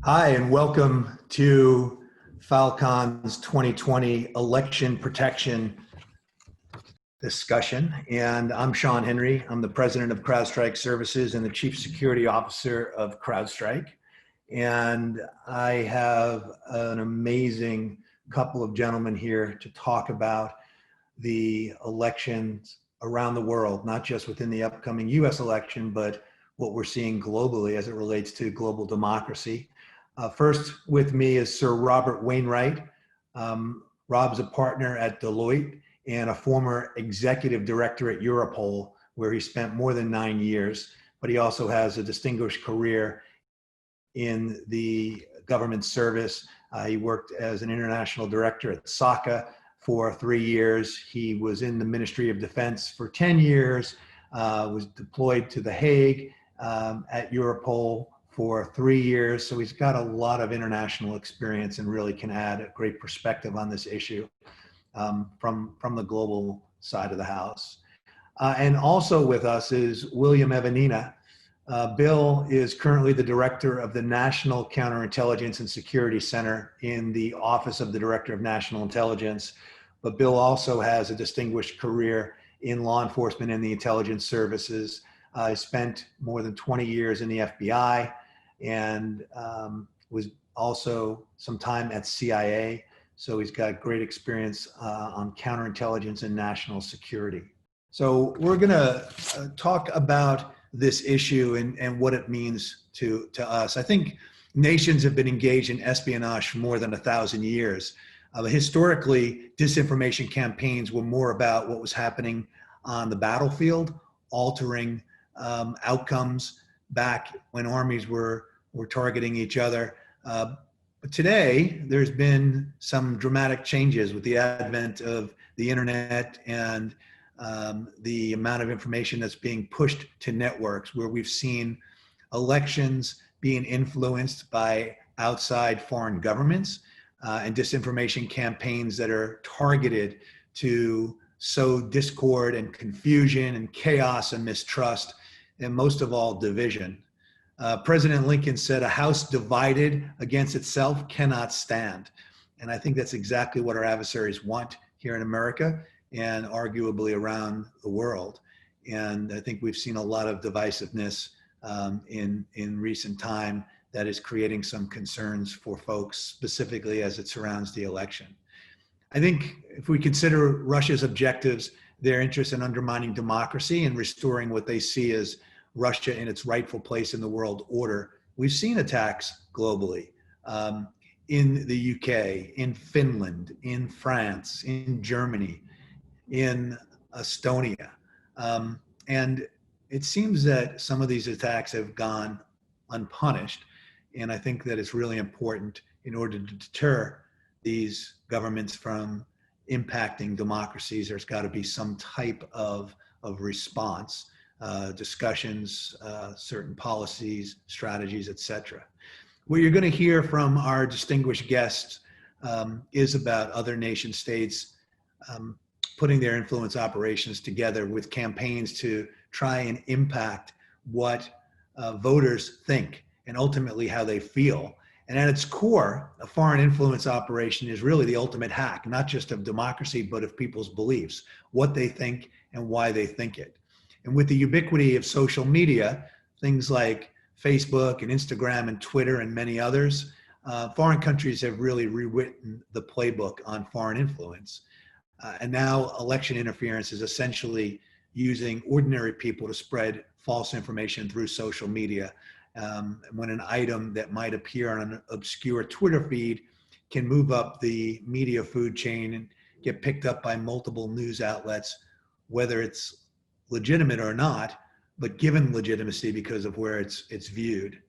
Hi, and welcome to Fal.Con's 2020 election protection discussion. And I'm Shawn Henry. I'm the president of CrowdStrike Services and the chief security officer of CrowdStrike. And I have an amazing couple of gentlemen here to talk about the elections around the world, not just within the upcoming US election, but what we're seeing globally as it relates to global democracy. First with me is Sir Robert Wainwright. Rob's a partner at Deloitte and a former executive director at Europol, where he spent more than 9 years, but he also has a distinguished career in the government service. He worked as an international director at SACA for 3 years. He was in the Ministry of Defense for 10 years, was deployed to The Hague at Europol for 3 years. So he's got a lot of international experience and really can add a great perspective on this issue from the global side of the house. And also with us is William Evanina. Bill is currently the director of the National Counterintelligence and Security Center in the Office of the Director of National Intelligence. But Bill also has a distinguished career in law enforcement and the intelligence services. I spent more than 20 years in the FBI and was also some time at CIA. So he's got great experience on counterintelligence and national security. So we're gonna talk about this issue and what it means to us. I think nations have been engaged in espionage for more than 1,000 years. Historically, disinformation campaigns were more about what was happening on the battlefield, altering outcomes back when armies were targeting each other. But today, there's been some dramatic changes with the advent of the internet and the amount of information that's being pushed to networks, where we've seen elections being influenced by outside foreign governments and disinformation campaigns that are targeted to sow discord and confusion and chaos and mistrust, and most of all, division. President Lincoln said, "A house divided against itself cannot stand." And I think that's exactly what our adversaries want here in America and arguably around the world. And I think we've seen a lot of divisiveness in recent time that is creating some concerns for folks, specifically as it surrounds the election. I think if we consider Russia's objectives, their interest in undermining democracy and restoring what they see as Russia in its rightful place in the world order, we've seen attacks globally in the UK, in Finland, in France, in Germany, in Estonia. And it seems that some of these attacks have gone unpunished. And I think that it's really important in order to deter these governments from impacting democracies. There's got to be some type of response, discussions, certain policies, strategies, etc. What you're going to hear from our distinguished guests is about other nation states putting their influence operations together with campaigns to try and impact what voters think and ultimately how they feel. And at its core, a foreign influence operation is really the ultimate hack, not just of democracy, but of people's beliefs, what they think and why they think it. And with the ubiquity of social media, things like Facebook and Instagram and Twitter and many others, foreign countries have really rewritten the playbook on foreign influence. And now election interference is essentially using ordinary people to spread false information through social media. When an item that might appear on an obscure Twitter feed can move up the media food chain and get picked up by multiple news outlets, whether it's legitimate or not, but given legitimacy because of where it's viewed.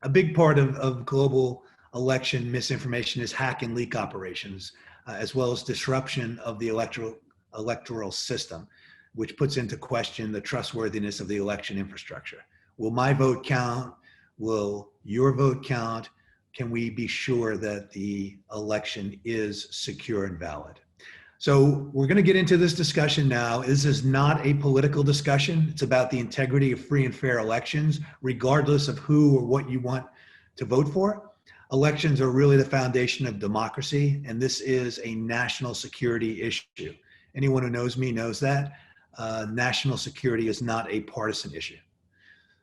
A big part of global election misinformation is hack and leak operations, as well as disruption of the electoral system, which puts into question the trustworthiness of the election infrastructure. Will my vote count? Will your vote count? Can we be sure that the election is secure and valid? So we're going to get into this discussion now. This is not a political discussion. It's about the integrity of free and fair elections, regardless of who or what you want to vote for. Elections are really the foundation of democracy, and this is a national security issue. Anyone who knows me knows that. National security is not a partisan issue.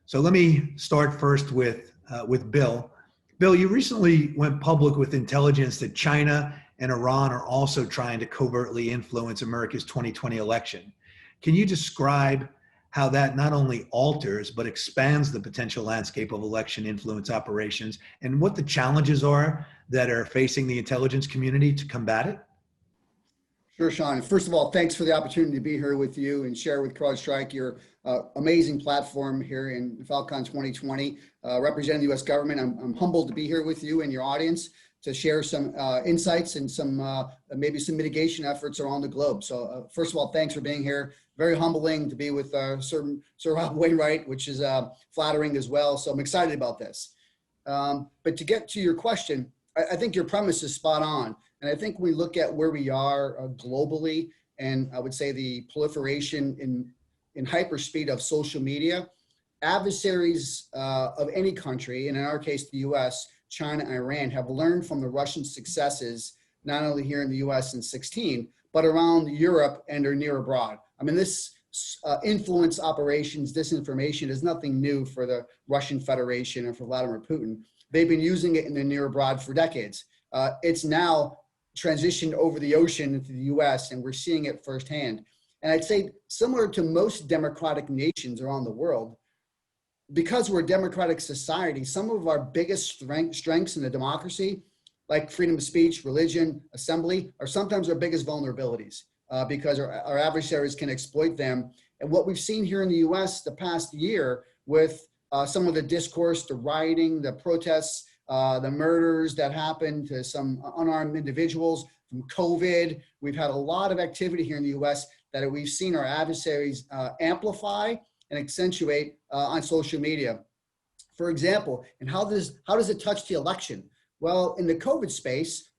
So let me start first with Bill. Bill, you recently went public with intelligence that China and Iran are also trying to covertly influence America's 2020 election. Can you describe how that not only alters but expands the potential landscape of election influence operations and what the challenges are that are facing the intelligence community to combat it? Sure, Shawn. First of all, thanks for the opportunity to be here with you and share with CrowdStrike your amazing platform here in Fal.Con 2020. Representing the U.S. government, I'm humbled to be here with you and your audience to share some insights and some maybe some mitigation efforts around the globe. So first of all, thanks for being here. Very humbling to be with Sir Rob Wainwright, which is flattering as well. So I'm excited about this. But to get to your question, I think your premise is spot on. And I think we look at where we are globally, and I would say the proliferation in hyperspeed of social media, adversaries of any country, and in our case, the US, China, and Iran, have learned from the Russian successes, not only here in the US in 16, but around Europe and or near abroad. I mean, this influence operations, disinformation is nothing new for the Russian Federation and for Vladimir Putin. They've been using it in the near abroad for decades. It's now transitioned over the ocean into the US, and we're seeing it firsthand. And I'd say similar to most democratic nations around the world, because we're a democratic society, some of our biggest strengths in the democracy, like freedom of speech, religion, assembly, are sometimes our biggest vulnerabilities because our adversaries can exploit them. And what we've seen here in the US the past year with some of the discourse, the rioting, the protests, the murders that happened to some unarmed individuals from COVID. We've had a lot of activity here in the US that we've seen our adversaries amplify and accentuate on social media. For example, and how does it touch the election? Well, in the COVID space,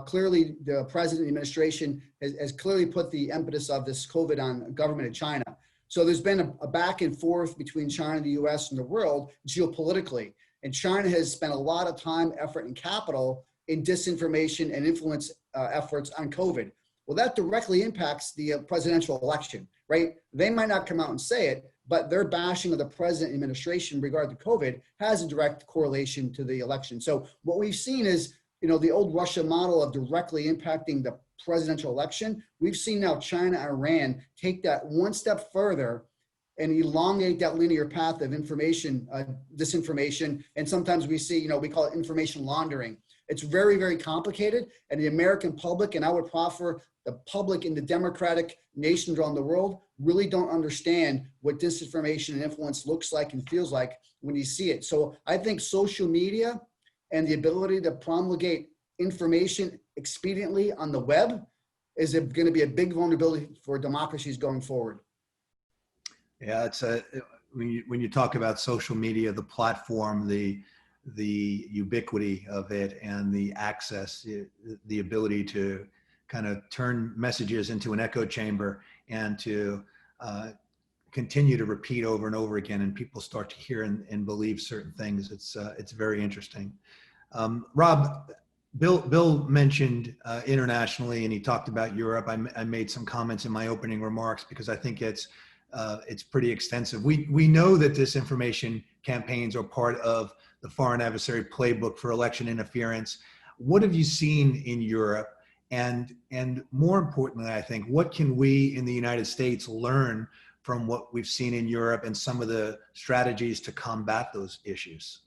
clearly the president and administration has clearly put the impetus of this COVID on government of China. So there's been a back and forth between China, the US, and the world geopolitically. And China has spent a lot of time, effort, and capital in disinformation and influence efforts on COVID. Well, that directly impacts the presidential election, right? They might not come out and say it, but their bashing of the president administration regarding COVID has a direct correlation to the election. So what we've seen is, the old Russia model of directly impacting the presidential election. We've seen now China and Iran take that one step further and elongate that linear path of information, disinformation. And sometimes we see, we call it information laundering. It's very, very complicated. And the American public, and I would proffer the public in the democratic nations around the world, really don't understand what disinformation and influence looks like and feels like when you see it. So I think social media and the ability to promulgate information expediently on the web is going to be a big vulnerability for democracies going forward. Yeah, when you talk about social media, the platform, the ubiquity of it, and the access, the ability to kind of turn messages into an echo chamber and to continue to repeat over and over again, and people start to hear and believe certain things. It's very interesting. Rob, Bill mentioned internationally, and he talked about Europe. I made some comments in my opening remarks because I think it's pretty extensive. We know that disinformation campaigns are part of the foreign adversary playbook for election interference. What have you seen in Europe? And more importantly, I think, what can we in the United States learn from what we've seen in Europe and some of the strategies to combat those issues?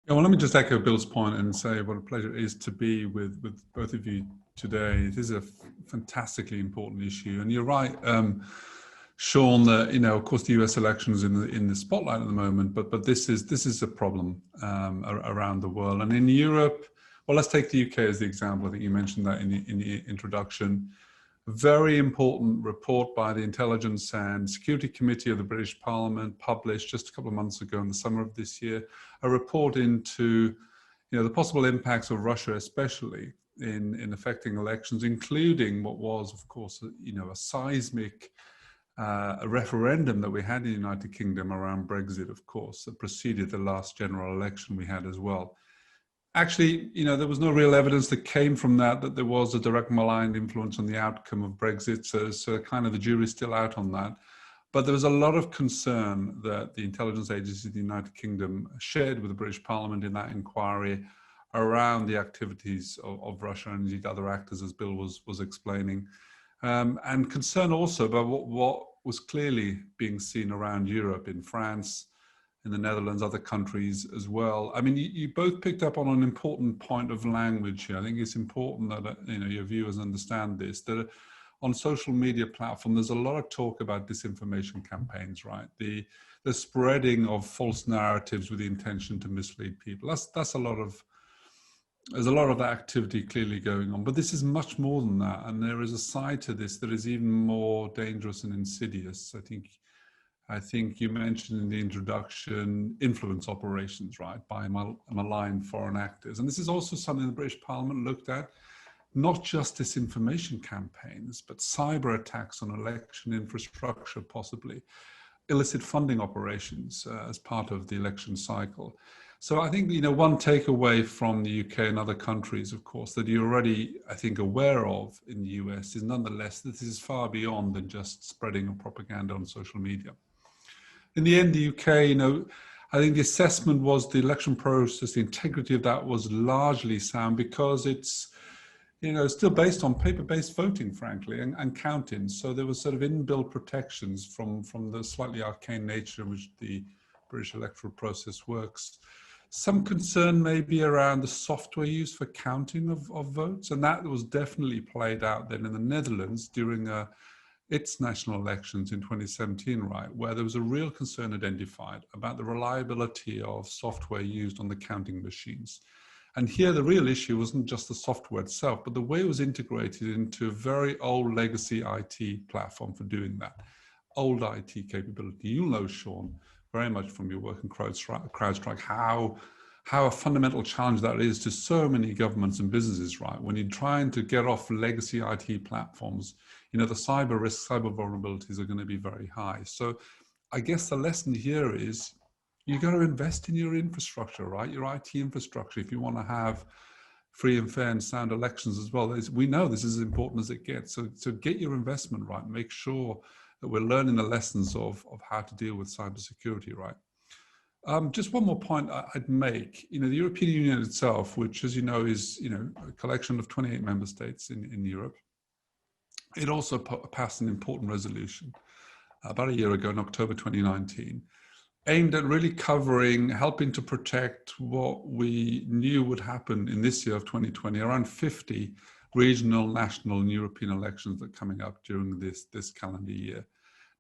Yeah, well, let me just echo Bill's point and say what a pleasure it is to be with both of you today. It is a fantastically important issue. And you're right, Shawn, that of course the U.S. election is in the spotlight at the moment, but this is a problem around the world. And in Europe, well, let's take the UK as the example. I think you mentioned that in the introduction. A very important report by the Intelligence and Security Committee of the British Parliament published just a couple of months ago in the summer of this year, a report into the possible impacts of Russia, especially in affecting elections, including what was, of course, a seismic a referendum that we had in the United Kingdom around Brexit, of course, that preceded the last general election we had as well. Actually, there was no real evidence that came from that there was a direct malign influence on the outcome of Brexit. So kind of the jury's still out on that. But there was a lot of concern that the intelligence agency of the United Kingdom shared with the British Parliament in that inquiry around the activities of Russia and indeed other actors, as Bill was explaining. And concern also about what was clearly being seen around Europe, in France, in the Netherlands, other countries as well. I mean, you both picked up on an important point of language here. I think it's important that your viewers understand this, that on social media platform, there's a lot of talk about disinformation campaigns, right? The spreading of false narratives with the intention to mislead people. There's a lot of that activity clearly going on, but this is much more than that. And there is a side to this that is even more dangerous and insidious. I think you mentioned in the introduction influence operations, right, by malign foreign actors. And this is also something the British Parliament looked at, not just disinformation campaigns, but cyber attacks on election infrastructure, possibly illicit funding operations as part of the election cycle. So I think, one takeaway from the UK and other countries, of course, that you're already, I think, aware of in the US is nonetheless, this is far beyond than just spreading of propaganda on social media. In the end, the UK, I think the assessment was the election process, the integrity of that was largely sound because it's, still based on paper-based voting, frankly, and counting. So there was sort of inbuilt protections from the slightly arcane nature in which the British electoral process works. Some concern maybe around the software used for counting of votes, and that was definitely played out then in the Netherlands during its national elections in 2017, right, where there was a real concern identified about the reliability of software used on the counting machines. And here the real issue wasn't just the software itself, but the way it was integrated into a very old legacy IT platform for doing that. Old IT capability. You'll know, Shawn, very much from your work in CrowdStrike, how a fundamental challenge that is to so many governments and businesses, right? When you're trying to get off legacy IT platforms, the cyber risks, cyber vulnerabilities are going to be very high. So I guess the lesson here is you got to invest in your infrastructure, right? Your IT infrastructure, if you want to have free and fair and sound elections as well. We know this is as important as it gets. So get your investment right. Make sure that we're learning the lessons of how to deal with cybersecurity, right? Just one more point I'd make. The European Union itself, which, as you know, is a collection of 28 member states in Europe, it also passed an important resolution about a year ago in October 2019, aimed at really covering, helping to protect what we knew would happen in this year of 2020, around 50 regional, national, and European elections that are coming up during this calendar year.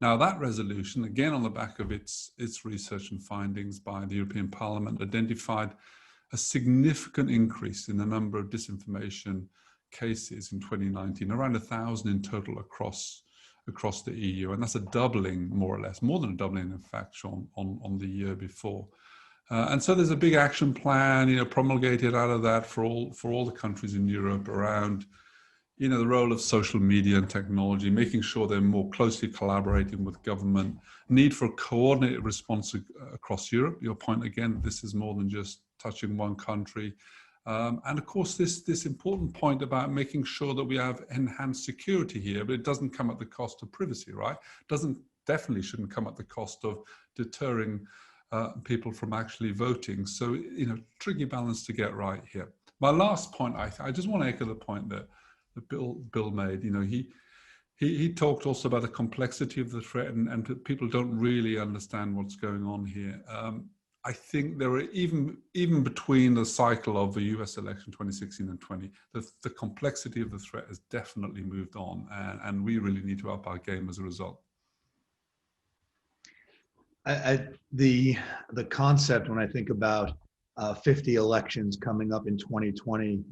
Now, that resolution, again on the back of its research and findings by the European Parliament, identified a significant increase in the number of disinformation cases in 2019, around 1,000 in total across the EU, and that's a doubling, more or less, more than a doubling, in fact, Shawn, on the year before. And so there's a big action plan, promulgated out of that for all the countries in Europe around, the role of social media and technology, making sure they're more closely collaborating with government, need for a coordinated response across Europe. Your point again, this is more than just touching one country. And of course, this important point about making sure that we have enhanced security here, but it doesn't come at the cost of privacy, right? Definitely shouldn't come at the cost of deterring people from actually voting. So, tricky balance to get right here. My last point, I just want to echo the point that Bill made. He talked also about the complexity of the threat and people don't really understand what's going on here. I think there are even between the cycle of the US election 2016 and 20, the complexity of the threat has definitely moved on, and we really need to up our game as a result. The concept, when I think about 50 elections coming up in 2020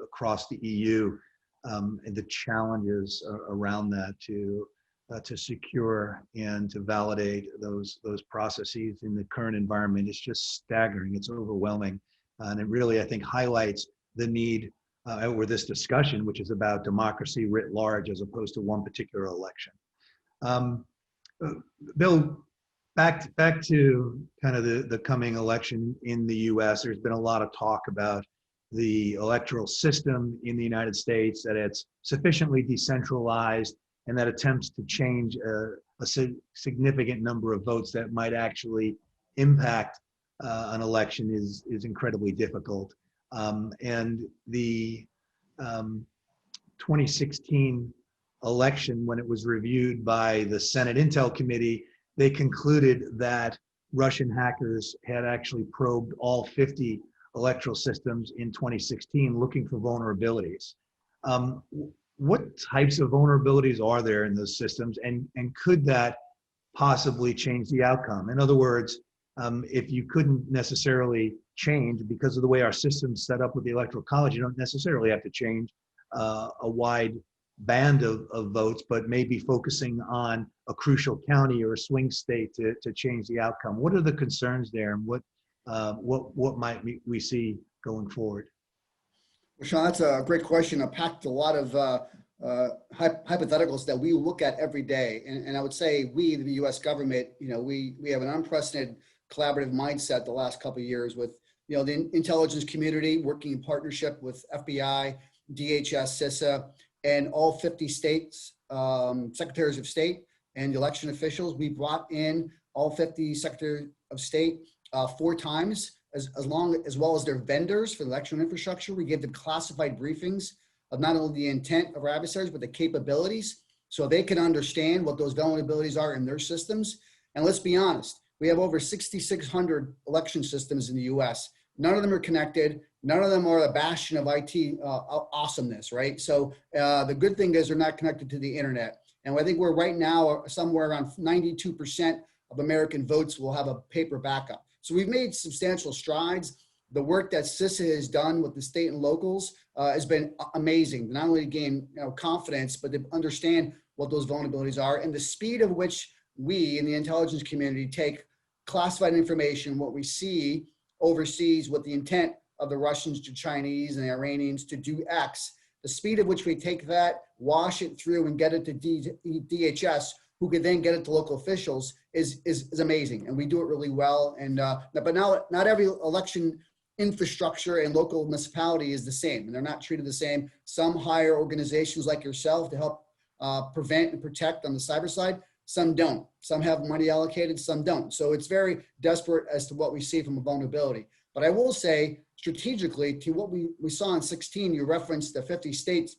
across the EU, and the challenges around that to secure and to validate those processes in the current environment is just staggering. It's overwhelming, and it really, I think, highlights the need or this discussion, which is about democracy writ large as opposed to one particular election. Bill, back to kind of the coming election in the U.S. There's been a lot of talk about the electoral system in the United States, that it's sufficiently decentralized, and that attempts to change a significant number of votes that might actually impact an election is incredibly difficult. And the 2016 election, when it was reviewed by the Senate Intel Committee, they concluded that Russian hackers had actually probed all 50 electoral systems in 2016 looking for vulnerabilities. What types of vulnerabilities are there in those systems, and could that possibly change the outcome? In other words, if you couldn't necessarily change because of the way our system's set up with the Electoral College, you don't necessarily have to change a wide band of votes, but maybe focusing on a crucial county or a swing state to change the outcome. What are the concerns there, and what might we see going forward? Well, Shawn, that's a great question. I packed a lot of hypotheticals that we look at every day. And I would say we, the US government, we have an unprecedented collaborative mindset the last couple of years with, the intelligence community working in partnership with FBI, DHS, CISA, and all 50 states, secretaries of state and election officials. We brought in all 50 secretaries of state 4 times, as well as their vendors for election infrastructure. We gave them classified briefings of not only the intent of our adversaries, but the capabilities, so they can understand what those vulnerabilities are in their systems. And let's be honest, we have over 6,600 election systems in the US. None of them are connected. None of them are a bastion of IT awesomeness, right? So the good thing is they're not connected to the internet. And I think we're right now somewhere around 92% of American votes will have a paper backup. So we've made substantial strides. The work that CISA has done with the state and locals has been amazing. Not only to gain confidence, but to understand what those vulnerabilities are, and the speed of which we in the intelligence community take classified information, what we see overseas with the intent of the Russians to Chinese and the Iranians to do X, the speed at which we take that, wash it through and get it to DHS, who could then get it to local officials, is amazing. And we do it really well. And but now not every election infrastructure and local municipality is the same, and they're not treated the same. Some hire organizations like yourself to help prevent and protect on the cyber side. Some don't. Some have money allocated, some don't. So it's very desperate as to what we see from a vulnerability. But I will say, strategically, to what we saw in 16, you referenced the 50 states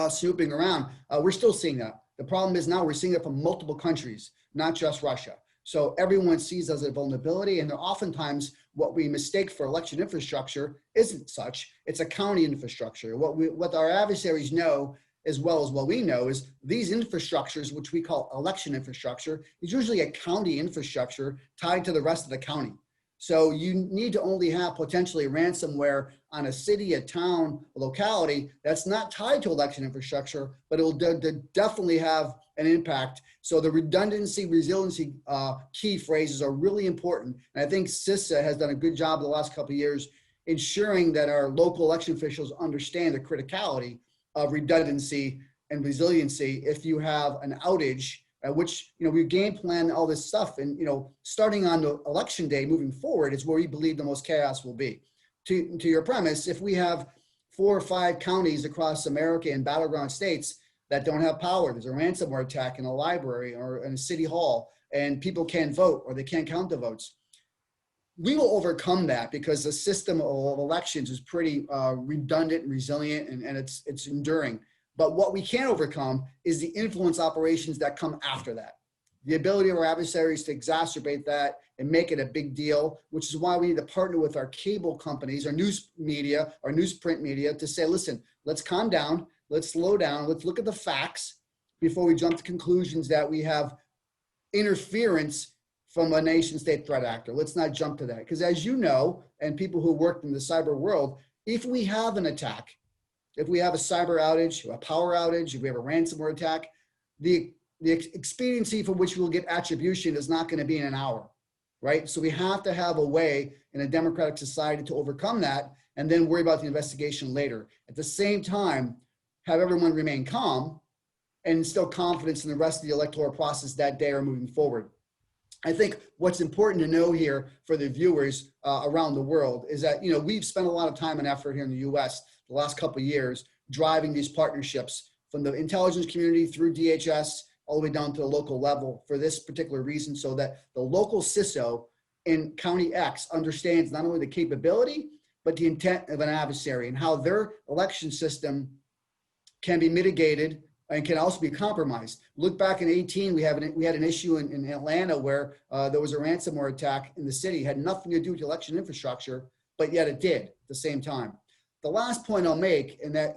snooping around. We're still seeing that. The problem is now we're seeing it from multiple countries, not just Russia. So everyone sees as a vulnerability, and they're oftentimes what we mistake for election infrastructure isn't such. It's a county infrastructure. What our adversaries know, as well as what we know, is these infrastructures, which we call election infrastructure, is usually a county infrastructure tied to the rest of the county. So you need to only have potentially ransomware on a city, a town, a locality that's not tied to election infrastructure, but it will definitely have an impact. So the redundancy, resiliency key phrases are really important. And I think CISA has done a good job the last couple of years ensuring that our local election officials understand the criticality of redundancy and resiliency if you have an outage, which, we game plan all this stuff, and, starting on the election day moving forward is where we believe the most chaos will be. To your premise, if we have 4 or 5 counties across America and battleground states that don't have power, there's a ransomware attack in a library or in a city hall, and people can't vote or they can't count the votes, we will overcome that because the system of elections is pretty redundant and resilient, and it's enduring. But what we can overcome is the influence operations that come after that. The ability of our adversaries to exacerbate that and make it a big deal, which is why we need to partner with our cable companies, our news media, our newsprint media, to say, listen, let's calm down, let's slow down, let's look at the facts before we jump to conclusions that we have interference from a nation state threat actor. Let's not jump to that. Because as you know, and people who worked in the cyber world, if we have an attack, if we have a cyber outage, a power outage, if we have a ransomware attack, the expediency for which we'll get attribution is not going to be in an hour, right? So we have to have a way in a democratic society to overcome that and then worry about the investigation later. At the same time, have everyone remain calm and instill confidence in the rest of the electoral process that day or moving forward. I think what's important to know here for the viewers around the world is that, we've spent a lot of time and effort here in the US the last couple of years driving these partnerships from the intelligence community through DHS all the way down to the local level for this particular reason, so that the local CISO in County X understands not only the capability, but the intent of an adversary and how their election system can be mitigated and can also be compromised. Look back in 18, we had an issue in Atlanta where there was a ransomware attack in the city. It had nothing to do with the election infrastructure, but yet it did at the same time. The last point I'll make, and that,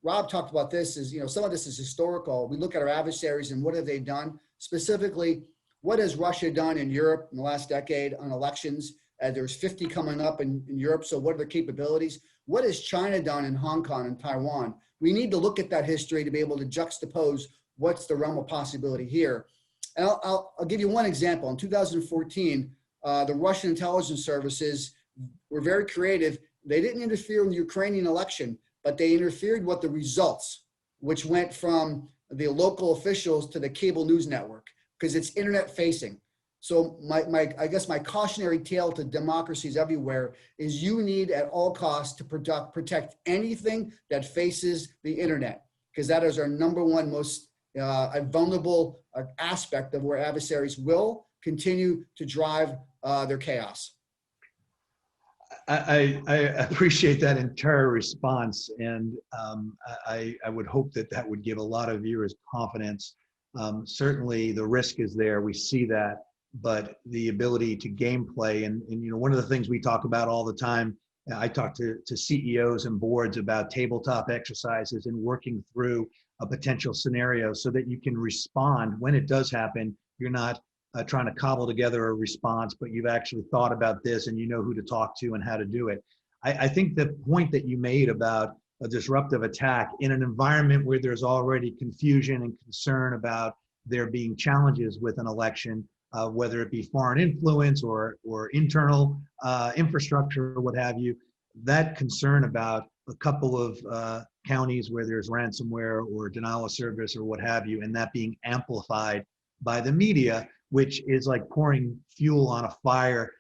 Rob talked about this, is, some of this is historical. We look at our adversaries and what have they done? Specifically, what has Russia done in Europe in the last decade on elections? There's 50 coming up in Europe, so what are their capabilities? What has China done in Hong Kong and Taiwan? We need to look at that history to be able to juxtapose what's the realm of possibility here. And I'll give you one example. In 2014, the Russian intelligence services were very creative. They didn't interfere in the Ukrainian election, but they interfered with the results, which went from the local officials to the cable news network, because it's internet facing. So I guess my cautionary tale to democracies everywhere is you need at all costs to protect anything that faces the internet, because that is our number one most vulnerable aspect of where adversaries will continue to drive their chaos. I appreciate that entire response, and I would hope that would give a lot of viewers confidence. Certainly the risk is there, we see that, but the ability to gameplay, and one of the things we talk about all the time, I talk to CEOs and boards about tabletop exercises and working through a potential scenario so that you can respond when it does happen. You're not trying to cobble together a response, but you've actually thought about this and you know who to talk to and how to do it. I think the point that you made about a disruptive attack in an environment where there's already confusion and concern about there being challenges with an election, whether it be foreign influence or internal infrastructure or what have you, that concern about a couple of counties where there's ransomware or denial of service or what have you, and that being amplified by the media, which is like pouring fuel on a fire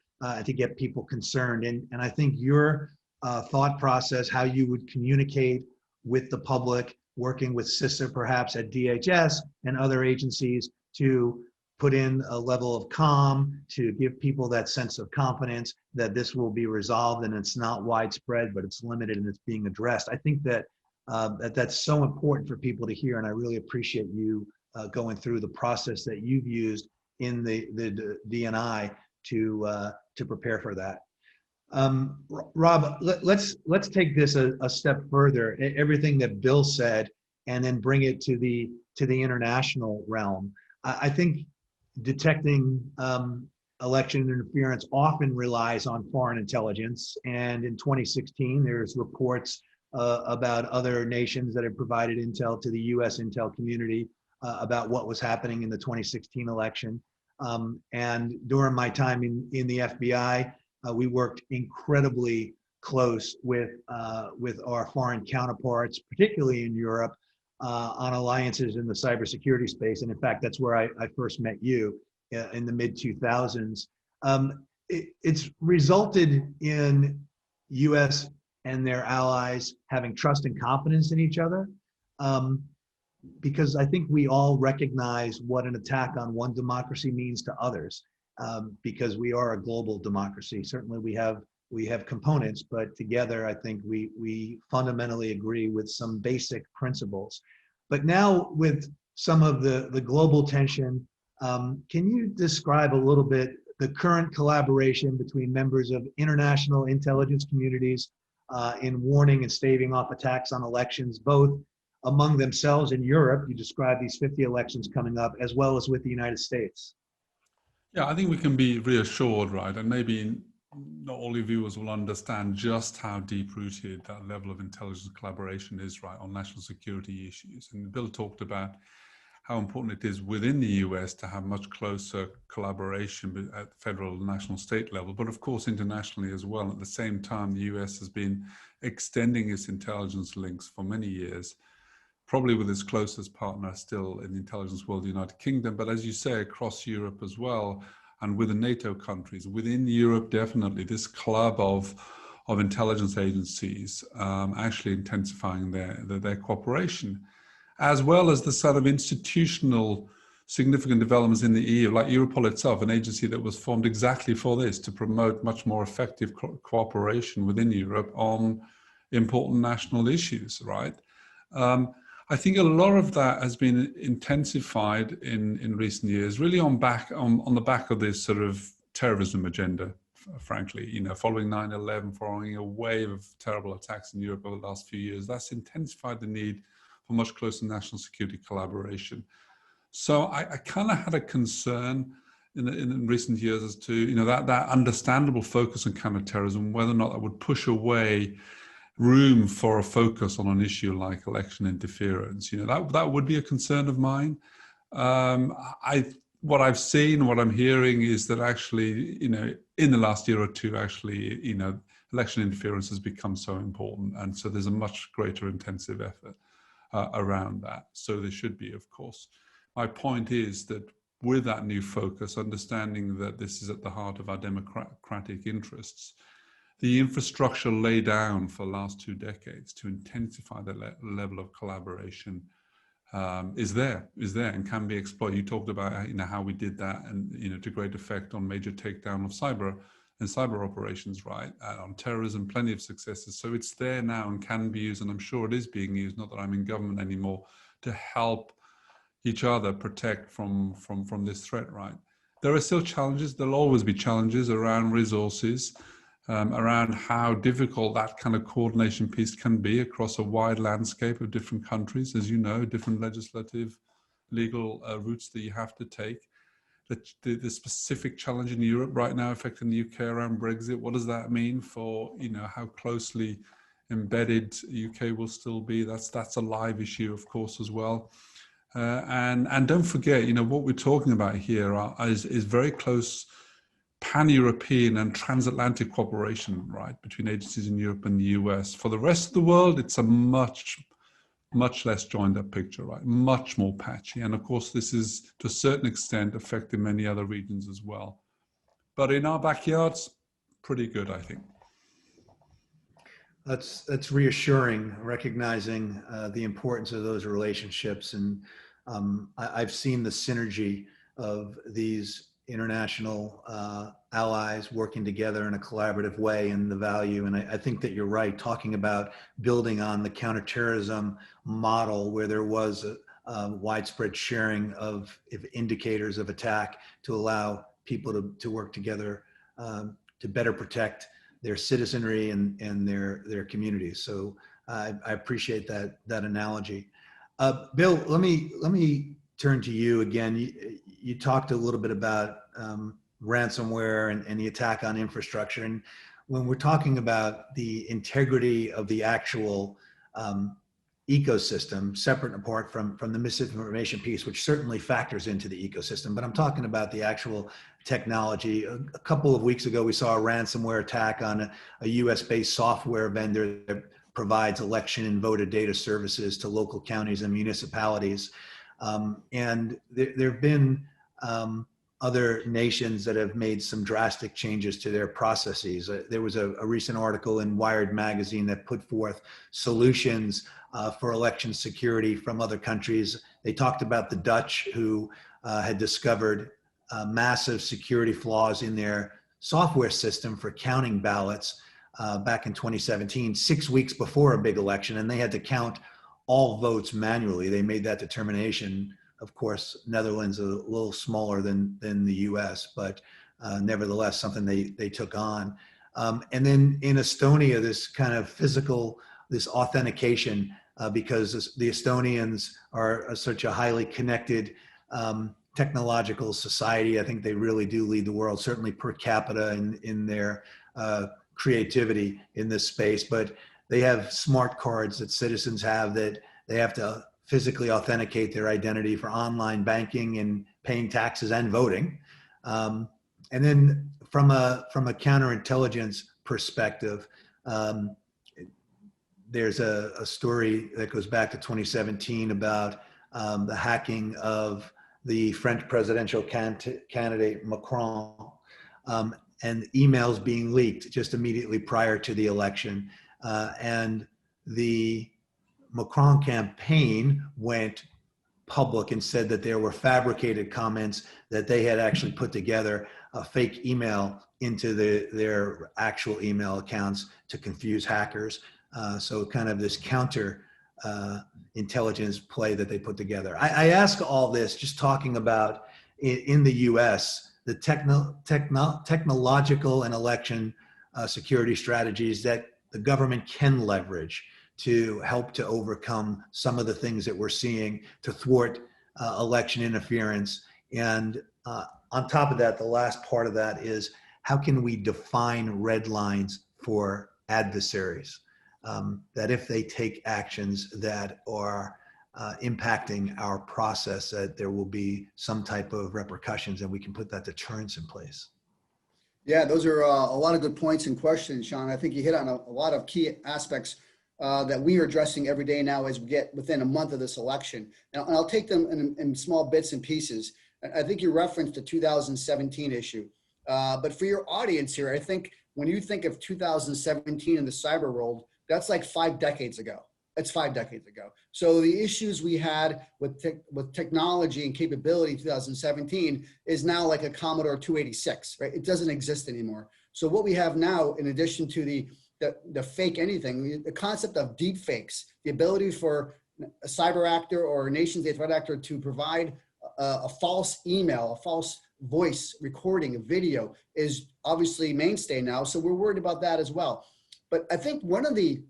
to get people concerned. And I think your thought process, how you would communicate with the public, working with CISA perhaps at DHS and other agencies to put in a level of calm, to give people that sense of confidence that this will be resolved and it's not widespread, but it's limited and it's being addressed. I think that that's so important for people to hear, and I really appreciate you going through the process that you've used in the DNI to prepare for that. Rob, let's take this a step further. Everything that Bill said, and then bring it to the international realm. I think detecting election interference often relies on foreign intelligence, and in 2016, there's reports about other nations that have provided intel to the U.S. intel community about what was happening in the 2016 election. And during my time in the FBI, we worked incredibly close with our foreign counterparts, particularly in Europe, on alliances in the cybersecurity space. And in fact, that's where I first met you in the mid-2000s. It's resulted in US and their allies having trust and confidence in each other. Because I think we all recognize what an attack on one democracy means to others, because we are a global democracy. Certainly we have components, but together I think we fundamentally agree with some basic principles. But now with some of the global tension, can you describe a little bit the current collaboration between members of international intelligence communities in warning and staving off attacks on elections, both among themselves in Europe? You described these 50 elections coming up, as well as with the United States. Yeah, I think we can be reassured, right? And maybe not all your viewers will understand just how deep-rooted that level of intelligence collaboration is, right, on national security issues. And Bill talked about how important it is within the US to have much closer collaboration at the federal, national, state level, but of course internationally as well. At the same time, the US has been extending its intelligence links for many years probably with its closest partner still in the intelligence world, the United Kingdom, but as you say, across Europe as well, and with the NATO countries. Within Europe, definitely, this club of intelligence agencies actually intensifying their cooperation, as well as the sort of institutional significant developments in the EU, like Europol itself, an agency that was formed exactly for this, to promote much more effective cooperation within Europe on important national issues, right? I think a lot of that has been intensified in recent years, really on the back of this sort of terrorism agenda, frankly, following 9/11, following a wave of terrible attacks in Europe over the last few years. That's intensified the need for much closer national security collaboration. So I kind of had a concern in recent years as to, that understandable focus on counterterrorism, whether or not that would push away room for a focus on an issue like election interference. That would be a concern of mine. What I've seen, what I'm hearing is that actually, in the last year or two, actually, election interference has become so important. And so there's a much greater intensive effort around that. So there should be, of course. My point is that with that new focus, understanding that this is at the heart of our democratic interests, the infrastructure laid down for the last 2 decades to intensify the level of collaboration is there and can be exploited. You talked about how we did that, and to great effect on major takedown of cyber operations, right? On terrorism, plenty of successes. So it's there now and can be used, and I'm sure it is being used, not that I'm in government anymore, to help each other protect from this threat, right? There are still challenges. There'll always be challenges around resources, around how difficult that kind of coordination piece can be across a wide landscape of different countries, as you know, different legislative, legal routes that you have to take. The specific challenge in Europe right now affecting the UK around Brexit, what does that mean for, how closely embedded UK will still be? That's a live issue, of course, as well. And don't forget, what we're talking about here is very close pan-European and transatlantic cooperation, right, between agencies in Europe and the US. For the rest of the world, it's a much less joined up picture, right? Much more patchy. And of course, this is to a certain extent affecting many other regions as well. But in our backyards, pretty good, I think. That's reassuring, recognizing the importance of those relationships. And I've seen the synergy of these international allies working together in a collaborative way and the value. And I think that you're right, talking about building on the counterterrorism model where there was a widespread sharing of indicators of attack to allow people to work together to better protect their citizenry and their communities. So I appreciate that analogy. Bill, let me turn to you again. You talked a little bit about ransomware and the attack on infrastructure. And when we're talking about the integrity of the actual ecosystem, separate and apart from the misinformation piece, which certainly factors into the ecosystem, but I'm talking about the actual technology. A couple of weeks ago, we saw a ransomware attack on a US-based software vendor that provides election and voter data services to local counties and municipalities. And there have been other nations that have made some drastic changes to their processes. There was a recent article in Wired magazine that put forth solutions for election security from other countries. They talked about the Dutch, who had discovered massive security flaws in their software system for counting ballots back in 2017, 6 weeks before a big election, and they had to count all votes manually. They made that determination. Of course, Netherlands is a little smaller than the US, but nevertheless, something they took on. And then in Estonia, this kind of this authentication, because the Estonians are such a highly connected technological society. I think they really do lead the world, certainly per capita in their creativity in this space. But they have smart cards that citizens have that they have to physically authenticate their identity for online banking and paying taxes and voting. And then from a counterintelligence perspective, there's a story that goes back to 2017 about the hacking of the French presidential candidate Macron, and emails being leaked just immediately prior to the election. And the Macron campaign went public and said that there were fabricated comments, that they had actually put together a fake email into their actual email accounts to confuse hackers. So kind of this counter intelligence play that they put together. I ask all this just talking about in the US, the technological and election security strategies that the government can leverage to help to overcome some of the things that we're seeing to thwart election interference. And on top of that, the last part of that is how can we define red lines for adversaries, that if they take actions that are impacting our process, that there will be some type of repercussions and we can put that deterrence in place. Yeah, those are a lot of good points and questions, Shawn. I think you hit on a lot of key aspects that we are addressing every day now as we get within a month of this election. And I'll take them in small bits and pieces. I think you referenced the 2017 issue. But for your audience here, I think when you think of 2017 in the cyber world, that's like 5 decades ago. That's 5 decades ago. So the issues we had with technology and capability in 2017 is now like a Commodore 286, right? It doesn't exist anymore. So what we have now, in addition to the fake anything, the concept of deep fakes, the ability for a cyber actor or a nation state threat actor to provide a false email, a false voice recording, a video is obviously mainstay now. So we're worried about that as well. But I think one of the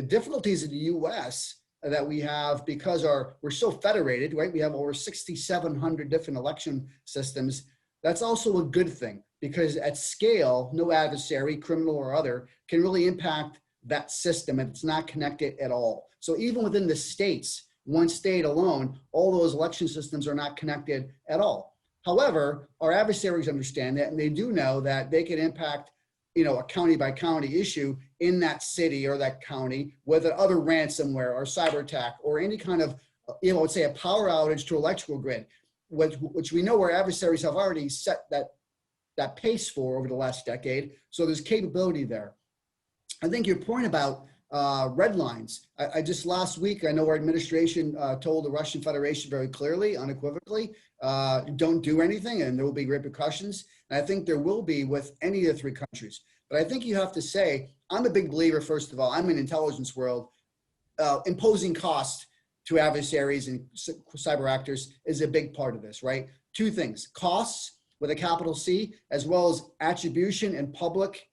difficulties in the US that we have, because we're so federated, right? We have over 6,700 different election systems. That's also a good thing, because at scale, no adversary, criminal or other, can really impact that system if it's not connected at all. So even within the states, one state alone, all those election systems are not connected at all. However, our adversaries understand that, and they do know that they can impact, a county by county issue in that city or that county, whether other ransomware or cyber attack or any kind of, let's say a power outage to electrical grid, which we know our adversaries have already set that pace for over the last decade. So there's capability there. I think your point about red lines, I just last week, I know our administration told the Russian Federation very clearly, unequivocally, don't do anything and there will be repercussions. And I think there will be with any of the 3 countries. But I think you have to say, I'm a big believer, first of all, I'm in intelligence world, imposing cost to adversaries and cyber actors is a big part of this, right? 2 things, costs with a capital C, as well as attribution and public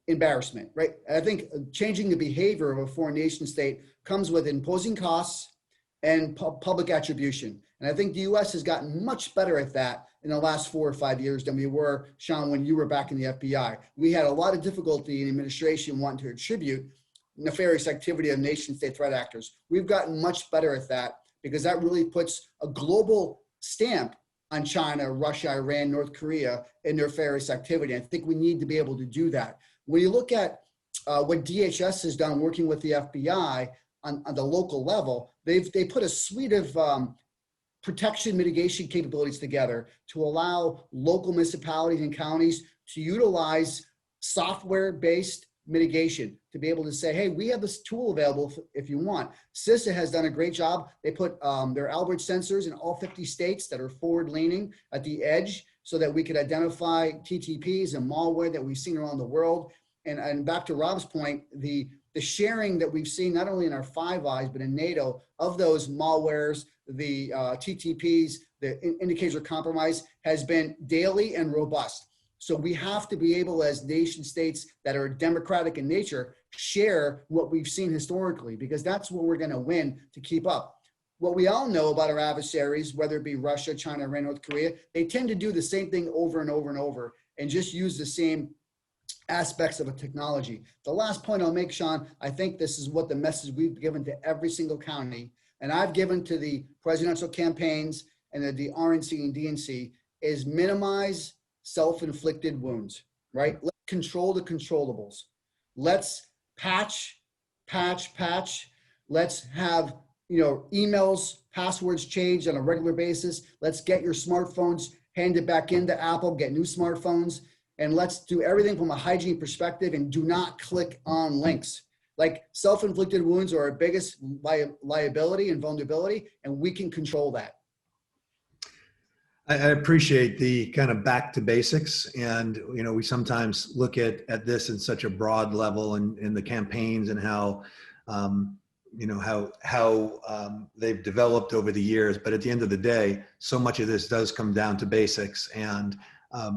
embarrassment, right? I think changing the behavior of a foreign nation state comes with imposing costs and public attribution. And I think the US has gotten much better at that in the last 4 or 5 years than we were, Shawn, when you were back in the FBI. We had a lot of difficulty in administration wanting to attribute nefarious activity of nation state threat actors. We've gotten much better at that because that really puts a global stamp on China, Russia, Iran, North Korea, and their nefarious activity. I think we need to be able to do that. When you look at what DHS has done working with the FBI on the local level, they put a suite of protection mitigation capabilities together to allow local municipalities and counties to utilize software-based mitigation to be able to say, hey, we have this tool available if you want. CISA has done a great job. They put their Albert sensors in all 50 states that are forward-leaning at the edge so that we could identify TTPs and malware that we've seen around the world. And back to Rob's point, the sharing that we've seen not only in our Five Eyes, but in NATO of those malwares, the TTPs, the indicators of compromise has been daily and robust. So we have to be able, as nation states that are democratic in nature, share what we've seen historically, because that's what we're going to win to keep up. What we all know about our adversaries, whether it be Russia, China, Iran, North Korea, they tend to do the same thing over and over and over and just use the same aspects of a technology. The last point I'll make, Shawn, I think this is what the message we've given to every single county, and I've given to the presidential campaigns and the RNC and DNC, is minimize self-inflicted wounds, right? Let's control the controllables. Let's patch patch. Let's have, emails, passwords changed on a regular basis. Let's get your smartphones handed back into Apple, get new smartphones, and let's do everything from a hygiene perspective and do not click on links. Like self-inflicted wounds are our biggest liability and vulnerability, and we can control that. I appreciate the kind of back to basics. And, we sometimes look at this in such a broad level and the campaigns and how, they've developed over the years. But at the end of the day, so much of this does come down to basics. And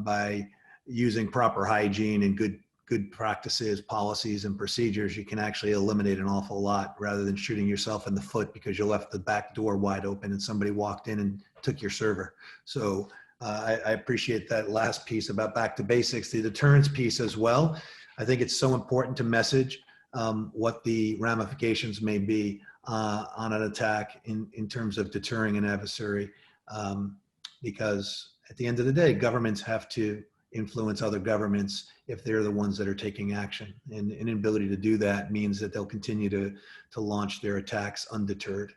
by using proper hygiene and good practices, policies, and procedures, you can actually eliminate an awful lot rather than shooting yourself in the foot because you left the back door wide open and somebody walked in and took your server. So I appreciate that last piece about back to basics, the deterrence piece as well. I think it's so important to message what the ramifications may be on an attack in terms of deterring an adversary, because at the end of the day, governments have to influence other governments if they're the ones that are taking action. And an inability to do that means that they'll continue to launch their attacks undeterred.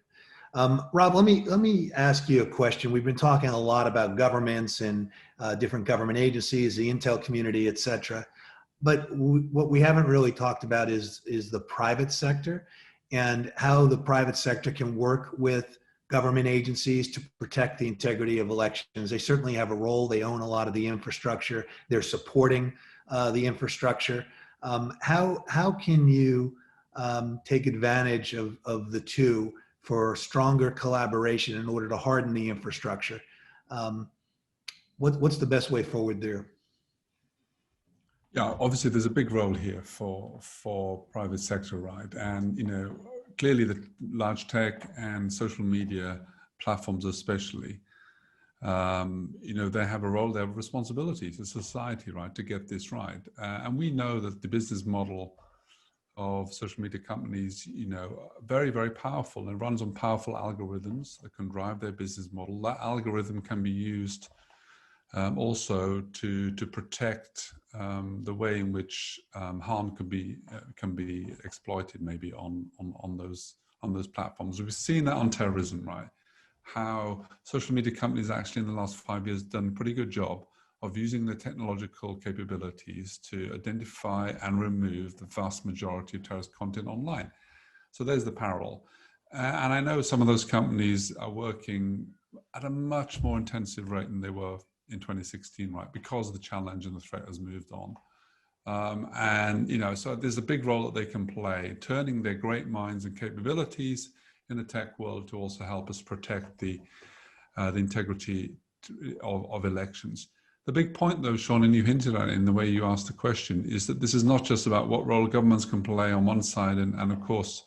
Rob, let me ask you a question. We've been talking a lot about governments and different government agencies, the intel community, et cetera. But what we haven't really talked about is the private sector and how the private sector can work with government agencies to protect the integrity of elections. They certainly have a role. They own a lot of the infrastructure. They're supporting the infrastructure. How can you take advantage of the two for stronger collaboration in order to harden the infrastructure? What's the best way forward there? Yeah, obviously there's a big role here for private sector, right? And clearly the large tech and social media platforms especially, they have a role, they have a responsibility to society, right, to get this right. And we know that the business model of social media companies, very, very powerful and runs on powerful algorithms that can drive their business model. That algorithm can be used also to protect the way in which harm can be exploited, maybe on those platforms. We've seen that on terrorism, right? How social media companies actually in the last 5 years done a pretty good job of using the technological capabilities to identify and remove the vast majority of terrorist content online. So there's the parallel. And I know some of those companies are working at a much more intensive rate than they were in 2016, right? Because the challenge and the threat has moved on. So there's a big role that they can play, turning their great minds and capabilities in the tech world to also help us protect the integrity of elections. The big point though, Shawn, and you hinted at it in the way you asked the question, is that this is not just about what role governments can play on one side and of course,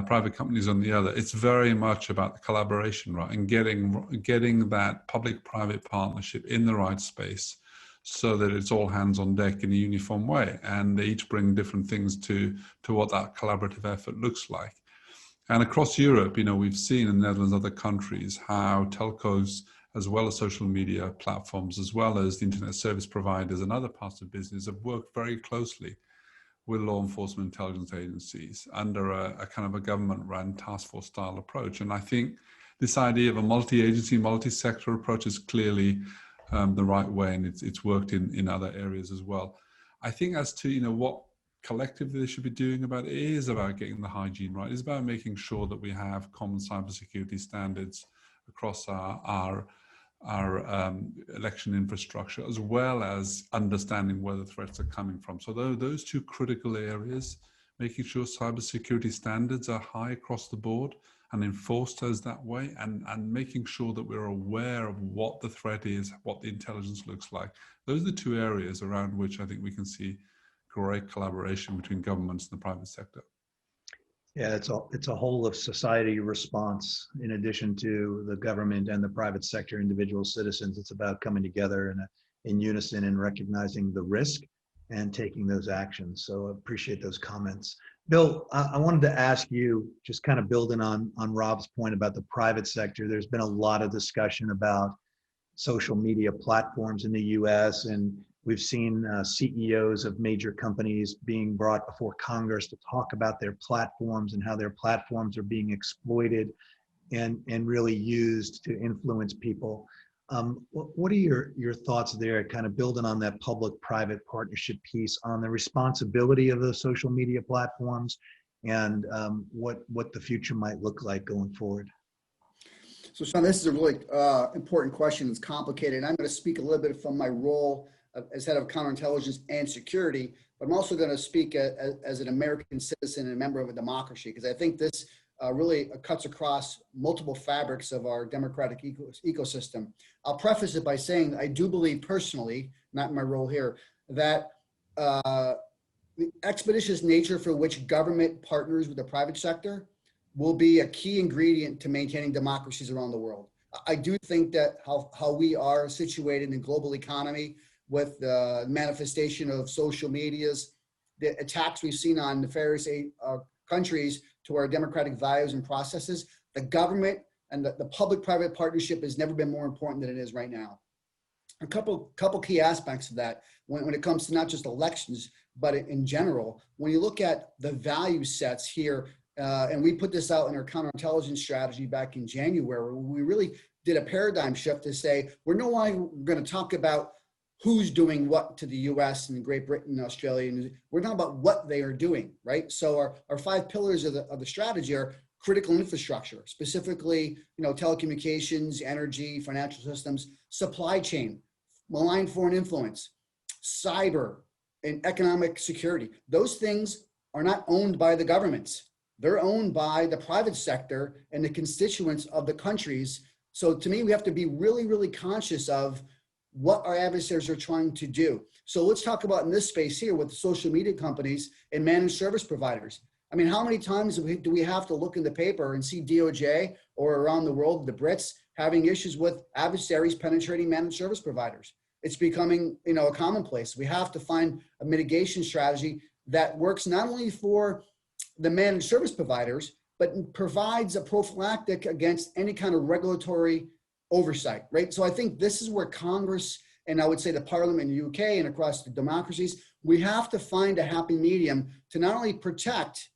private companies on the other. It's very much about the collaboration, right? And getting that public-private partnership in the right space so that it's all hands on deck in a uniform way. And they each bring different things to what that collaborative effort looks like. And across Europe, we've seen in the Netherlands and other countries how telcos, as well as social media platforms, as well as the internet service providers and other parts of business have worked very closely with law enforcement intelligence agencies under a kind of a government-run task force style approach. And I think this idea of a multi-agency, multi-sector approach is clearly the right way, and it's worked in other areas as well. I think as to what collectively they should be doing about it is about getting the hygiene right. It's about making sure that we have common cybersecurity standards across our election infrastructure, as well as understanding where the threats are coming from. So those two critical areas, making sure cybersecurity standards are high across the board and enforced as that way, and making sure that we're aware of what the threat is, what the intelligence looks like. Those are the two areas around which I think we can see great collaboration between governments and the private sector. Yeah, it's a whole of society response in addition to the government and the private sector, individual citizens. It's about coming together in unison and recognizing the risk and taking those actions. So I appreciate those comments. Bill, I wanted to ask you, just kind of building on Rob's point about the private sector. There's been a lot of discussion about social media platforms in the US and We've seen CEOs of major companies being brought before Congress to talk about their platforms and how their platforms are being exploited and really used to influence people. What are your thoughts there, kind of building on that public-private partnership piece on the responsibility of those social media platforms and what the future might look like going forward? So Shawn, this is a really important question. It's complicated. I'm going to speak a little bit from my role as head of counterintelligence and security, but I'm also going to speak as an American citizen and a member of a democracy, because I think this really cuts across multiple fabrics of our democratic ecosystem. I'll preface it by saying I do believe personally, not in my role here, that the expeditious nature for which government partners with the private sector will be a key ingredient to maintaining democracies around the world. I do think that how we are situated in the global economy with the manifestation of social medias, the attacks we've seen on nefarious countries to our democratic values and processes, the government and the public-private partnership has never been more important than it is right now. A couple key aspects of that when it comes to not just elections, but in general, when you look at the value sets here, and we put this out in our counterintelligence strategy back in January, we really did a paradigm shift to say, we're no longer going to talk about who's doing what to the US and Great Britain and Australia. And we're talking about what they are doing, right? So our 5 pillars of the strategy are critical infrastructure, specifically, telecommunications, energy, financial systems, supply chain, malign foreign influence, cyber, and economic security. Those things are not owned by the governments. They're owned by the private sector and the constituents of the countries. So to me, we have to be really, really conscious of what our adversaries are trying to do. So let's talk about in this space here with the social media companies and managed service providers. I mean, how many times do we have to look in the paper and see DOJ or around the world, the Brits, having issues with adversaries penetrating managed service providers? It's becoming, a commonplace. We have to find a mitigation strategy that works not only for the managed service providers, but provides a prophylactic against any kind of regulatory oversight, right? So I think this is where Congress, and I would say the Parliament in the UK and across the democracies, we have to find a happy medium to not only protect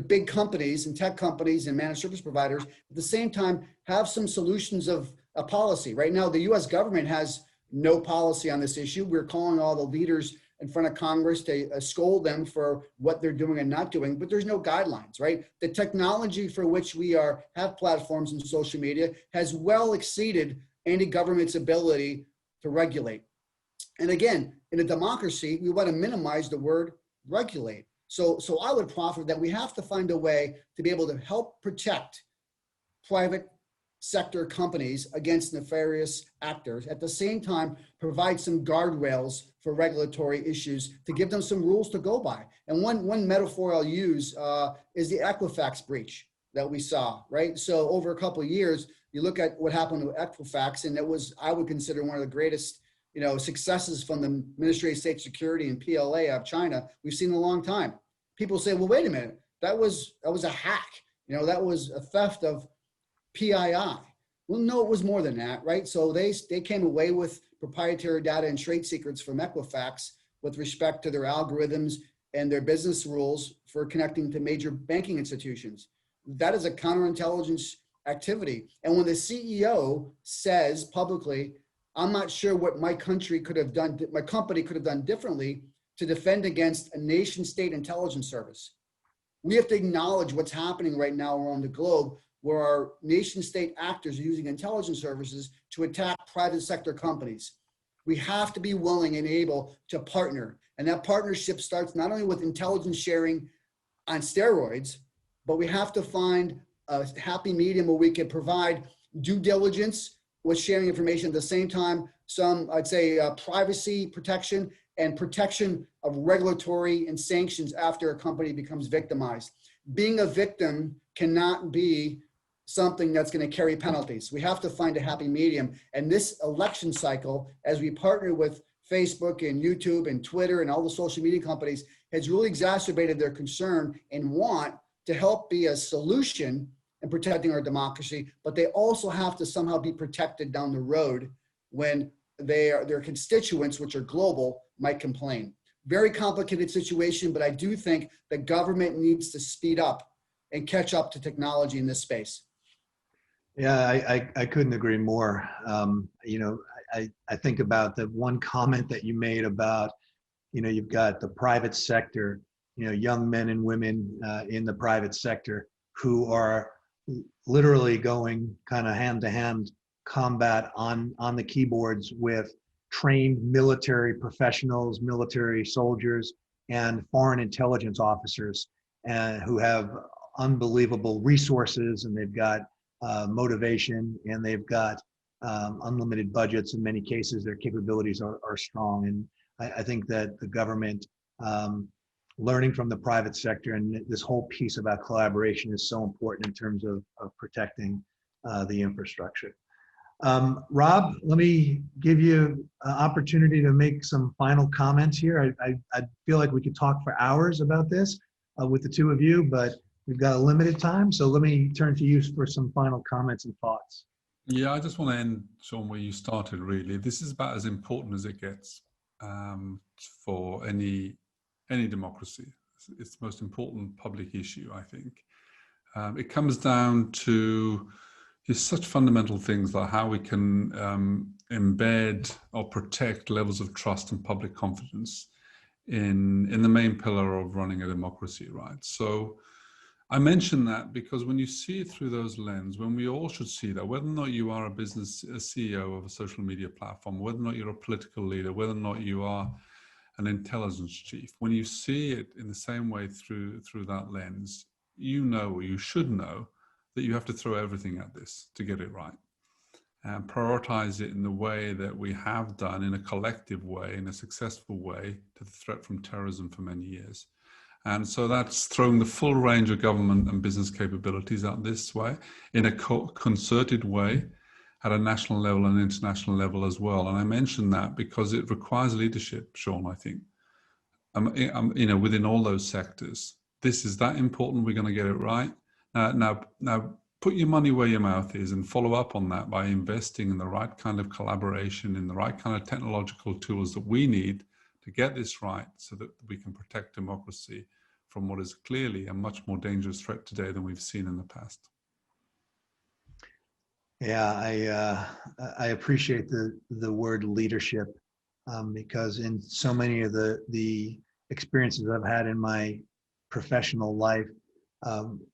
big companies and tech companies and managed service providers, at the same time have some solutions of a policy. Right now, the US government has no policy on this issue. We're calling all the leaders in front of Congress to scold them for what they're doing and not doing, but there's no guidelines, right? The technology for which we have platforms in social media has well exceeded any government's ability to regulate. And again, in a democracy, we want to minimize the word regulate. So I would proffer that we have to find a way to be able to help protect private sector companies against nefarious actors. At the same time, provide some guardrails for regulatory issues to give them some rules to go by. And one metaphor I'll use is the Equifax breach that we saw, right? So over a couple of years, you look at what happened with Equifax, and it was, I would consider, one of the greatest successes from the Ministry of State Security and PLA of China we've seen in a long time. People say, well, wait a minute, that was a hack. That was a theft of PII. Well, no, it was more than that, right? So they came away with proprietary data and trade secrets from Equifax with respect to their algorithms and their business rules for connecting to major banking institutions. That is a counterintelligence activity. And when the CEO says publicly, I'm not sure what my company could have done differently to defend against a nation state intelligence service. We have to acknowledge what's happening right now around the globe, where our nation state actors are using intelligence services to attack private sector companies. We have to be willing and able to partner. And that partnership starts not only with intelligence sharing on steroids, but we have to find a happy medium where we can provide due diligence with sharing information at the same time, some, I'd say, privacy protection and protection of regulatory and sanctions after a company becomes victimized. Being a victim cannot be something that's going to carry penalties. We have to find a happy medium. And this election cycle, as we partner with Facebook and YouTube and Twitter and all the social media companies, has really exacerbated their concern and want to help be a solution in protecting our democracy, but they also have to somehow be protected down the road when their constituents, which are global, might complain. Very complicated situation, but I do think the government needs to speed up and catch up to technology in this space. Yeah, I couldn't agree more. You know, I think about the one comment that you made about, you know, you've got the private sector, you know, young men and women in the private sector who are literally going kind of hand to hand combat on the keyboards with trained military professionals, military soldiers, and foreign intelligence officers, and who have unbelievable resources, and they've got motivation, and they've got unlimited budgets. In many cases, their capabilities are strong. And I think that the government, learning from the private sector, and this whole piece about collaboration is so important in terms of protecting the infrastructure. Rob, let me give you an opportunity to make some final comments here. I feel like we could talk for hours about this with the two of you, but we've got a limited time. So let me turn to you for some final comments and thoughts. Yeah, I just want to end, Shawn, where you started, really. This is about as important as it gets for any democracy. It's the most important public issue, I think. It comes down to such fundamental things like how we can embed or protect levels of trust and public confidence in the main pillar of running a democracy, right? So I mention that because when you see it through those lenses, when we all should see that, whether or not you are a CEO of a social media platform, whether or not you're a political leader, whether or not you are an intelligence chief, when you see it in the same way through that lens, you know, or you should know, that you have to throw everything at this to get it right, and prioritize it in the way that we have done, in a collective way, in a successful way, to the threat from terrorism for many years. And so that's throwing the full range of government and business capabilities out this way, in a concerted way, at a national level and international level as well. And I mention that because it requires leadership, Shawn, I think, you know, within all those sectors. This is that important, we're going to get it right. Now, put your money where your mouth is and follow up on that by investing in the right kind of collaboration, in the right kind of technological tools that we need to get this right, so that we can protect democracy from what is clearly a much more dangerous threat today than we've seen in the past. Yeah, I appreciate the word leadership, because in so many of the experiences I've had in my professional life,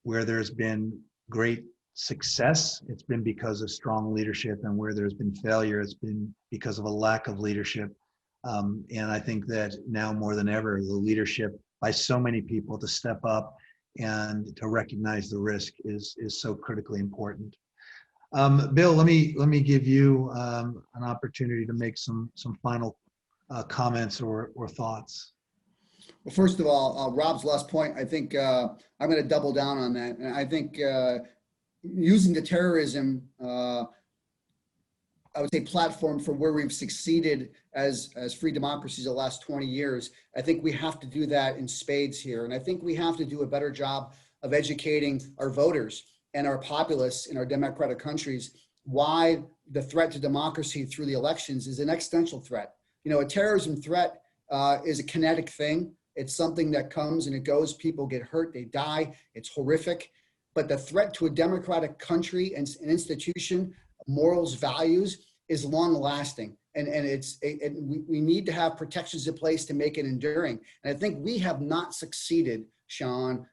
where there's been great success, it's been because of strong leadership, and where there's been failure, it's been because of a lack of leadership. And I think that now more than ever, the leadership by so many people to step up and to recognize the risk is so critically important. Bill, let me give you an opportunity to make some final comments or thoughts. Well, first of all, Rob's last point, I think I'm going to double down on that. And I think using the terrorism, I would say, platform for where we've succeeded as free democracies the last 20 years, I think we have to do that in spades here. And I think we have to do a better job of educating our voters and our populace in our democratic countries why the threat to democracy through the elections is an existential threat. You know, a terrorism threat is a kinetic thing. It's something that comes and it goes. People get hurt, they die. It's horrific. But the threat to a democratic country and an institution, morals, values, is long lasting. And we need to have protections in place to make it enduring. And I think we have not succeeded, Shawn,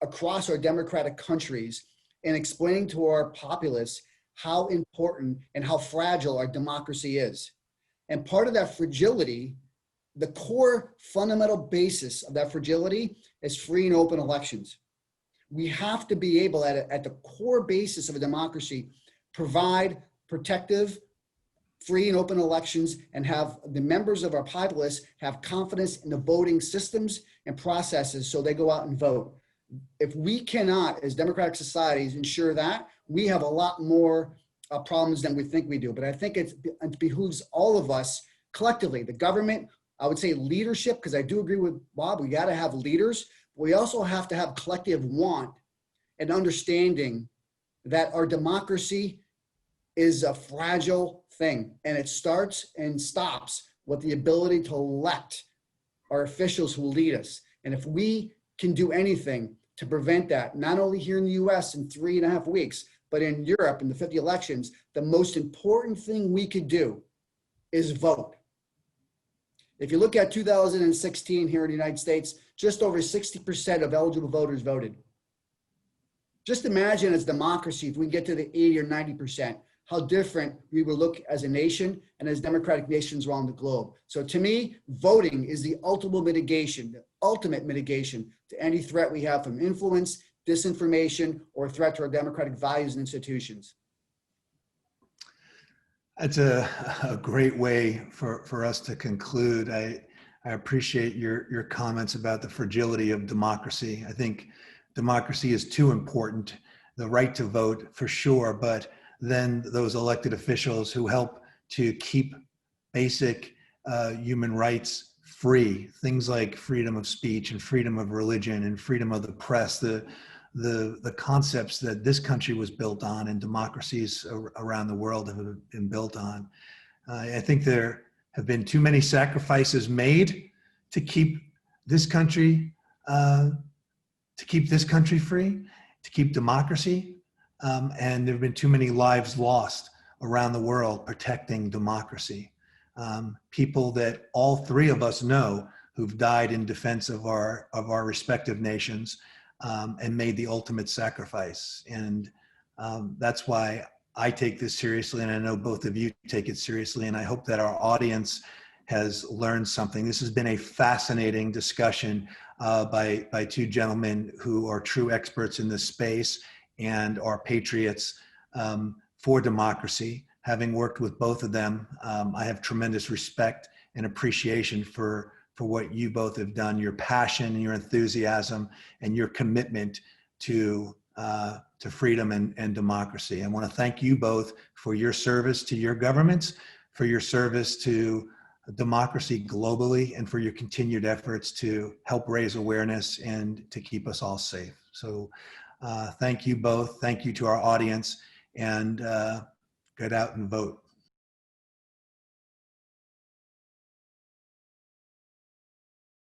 across our democratic countries in explaining to our populace how important and how fragile our democracy is. And part of that fragility, the core fundamental basis of that fragility, is free and open elections. We have to be able, at the core basis of a democracy, provide protective, free and open elections, and have the members of our populace have confidence in the voting systems and processes so they go out and vote. If we cannot, as democratic societies, ensure that, we have a lot more problems than we think we do. But I think it behooves all of us collectively, the government, I would say leadership, because I do agree with Bob, we got to have leaders. But we also have to have collective want and understanding that our democracy is a fragile thing, and it starts and stops with the ability to elect our officials who will lead us. And if we can do anything to prevent that, not only here in the US in 3.5 weeks, but in Europe in the 50 elections, the most important thing we could do is vote. If you look at 2016 here in the United States, just over 60% of eligible voters voted. Just imagine as democracy, if we get to the 80 or 90%, how different we will look as a nation and as democratic nations around the globe. So to me, voting is the ultimate mitigation to any threat we have from influence, disinformation, or threat to our democratic values and institutions. That's a great way for us to conclude. I appreciate your comments about the fragility of democracy. I think democracy is too important, the right to vote for sure, but then those elected officials who help to keep basic human rights free, things like freedom of speech and freedom of religion and freedom of the press, the concepts that this country was built on and democracies around the world have been built on. I think there have been too many sacrifices made to keep this country free, to keep democracy, and there have been too many lives lost around the world protecting democracy. People that all three of us know who've died in defense of our respective nations. And made the ultimate sacrifice. And that's why I take this seriously, and I know both of you take it seriously, and I hope that our audience has learned something. This has been a fascinating discussion by two gentlemen who are true experts in this space and are patriots for democracy. Having worked with both of them, I have tremendous respect and appreciation for what you both have done, your passion and your enthusiasm and your commitment to freedom and democracy. I want to thank you both for your service to your governments, for your service to democracy globally, and for your continued efforts to help raise awareness and to keep us all safe. So thank you both. Thank you to our audience, and get out and vote.